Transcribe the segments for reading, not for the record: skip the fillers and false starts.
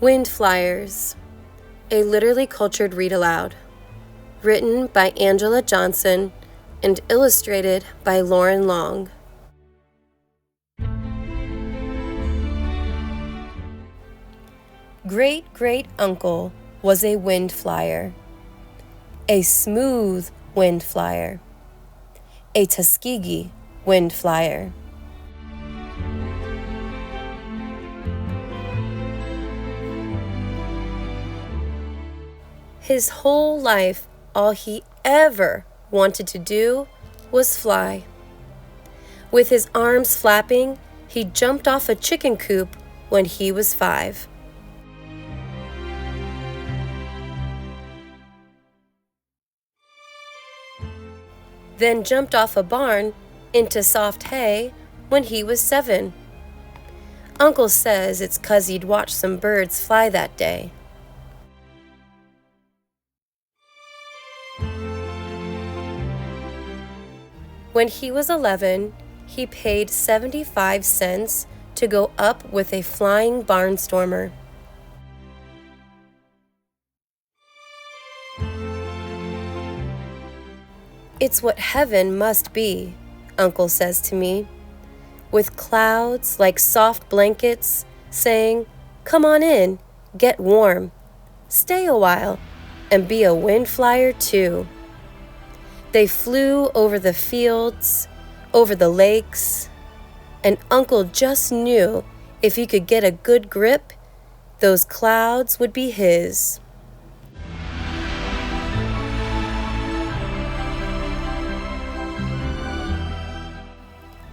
Wind Flyers, a literally cultured read aloud, written by Angela Johnson and illustrated by Loren Long. Great-great-uncle was a wind flyer, a smooth wind flyer, a Tuskegee wind flyer. His whole life, all he ever wanted to do was fly. With his arms flapping, he jumped off a chicken coop when he was 5. Then jumped off a barn into soft hay when he was 7. Uncle says it's 'cause he'd watched some birds fly that day. When he was 11, he paid 75 cents to go up with a flying barnstormer. It's what heaven must be, Uncle says to me, with clouds like soft blankets saying, "Come on in, get warm, stay a while, and be a wind flyer too." They flew over the fields, over the lakes, and Uncle just knew if he could get a good grip, those clouds would be his.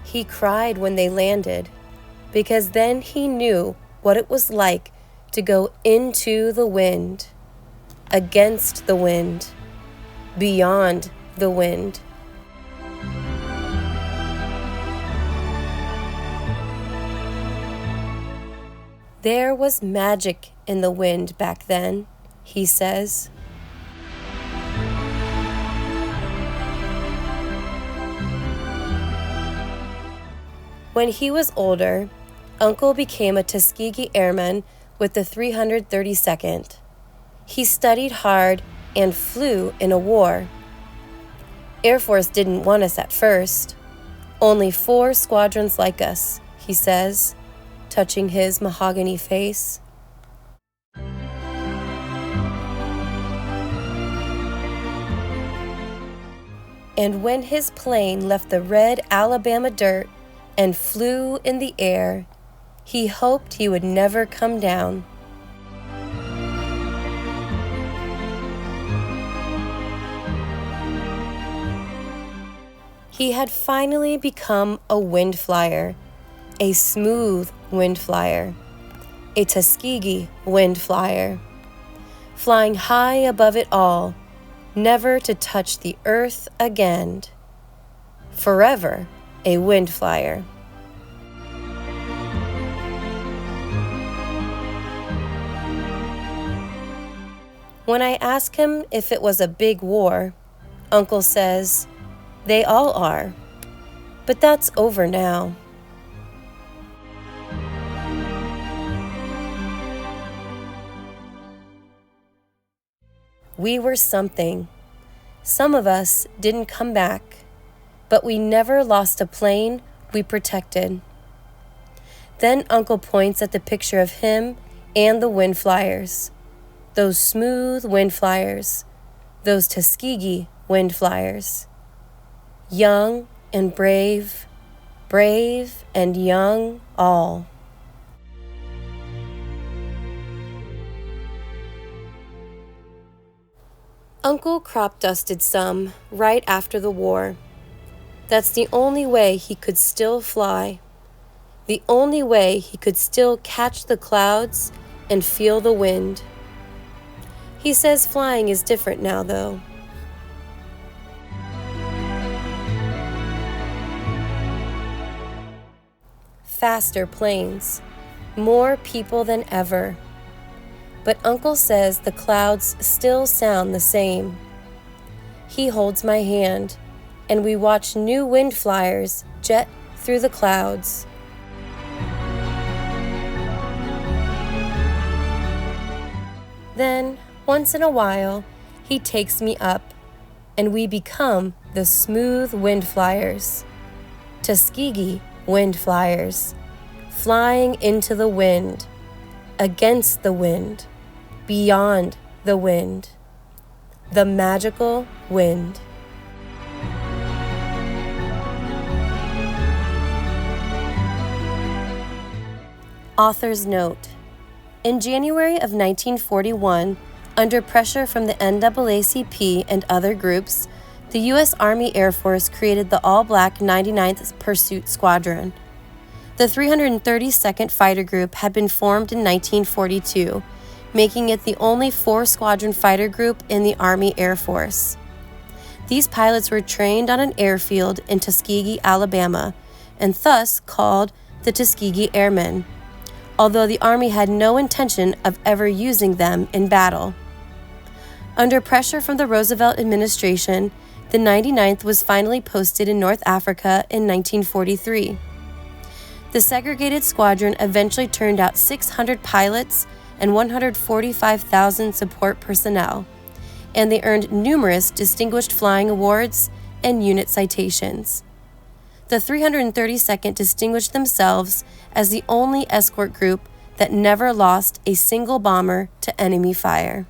He cried when they landed, because then he knew what it was like to go into the wind, against the wind, beyond the wind. There was magic in the wind back then, he says. When he was older, Uncle became a Tuskegee airman with the 332nd. He studied hard and flew in a war. Air Force didn't want us at first. Only 4 squadrons like us, he says, touching his mahogany face. And when his plane left the red Alabama dirt and flew in the air, he hoped he would never come down. He had finally become a wind flyer, a smooth wind flyer, a Tuskegee wind flyer, flying high above it all, never to touch the earth again. Forever a wind flyer. When I ask him if it was a big war, Uncle says, "They all are, but that's over now." We were something. Some of us didn't come back, but we never lost a plane we protected. Then Uncle points at the picture of him and the wind flyers, those smooth wind flyers, those Tuskegee wind flyers. Young and brave, brave and young all. Uncle crop dusted some right after the war. That's the only way he could still fly, the only way he could still catch the clouds and feel the wind. He says flying is different now, though. Faster planes, more people than ever. But Uncle says the clouds still sound the same. He holds my hand, and we watch new wind flyers jet through the clouds. Then, once in a while, he takes me up, and we become the smooth wind flyers. Tuskegee wind flyers, flying into the wind, against the wind, beyond the wind, the magical wind. Author's note. In January of 1941, under pressure from the NAACP and other groups, the U.S. Army Air Force created the all-black 99th Pursuit Squadron. The 332nd Fighter Group had been formed in 1942, making it the only four-squadron fighter group in the Army Air Force. These pilots were trained on an airfield in Tuskegee, Alabama, and thus called the Tuskegee Airmen, although the Army had no intention of ever using them in battle. Under pressure from the Roosevelt administration, the 99th was finally posted in North Africa in 1943. The segregated squadron eventually turned out 600 pilots and 145,000 support personnel, and they earned numerous distinguished flying awards and unit citations. The 332nd distinguished themselves as the only escort group that never lost a single bomber to enemy fire.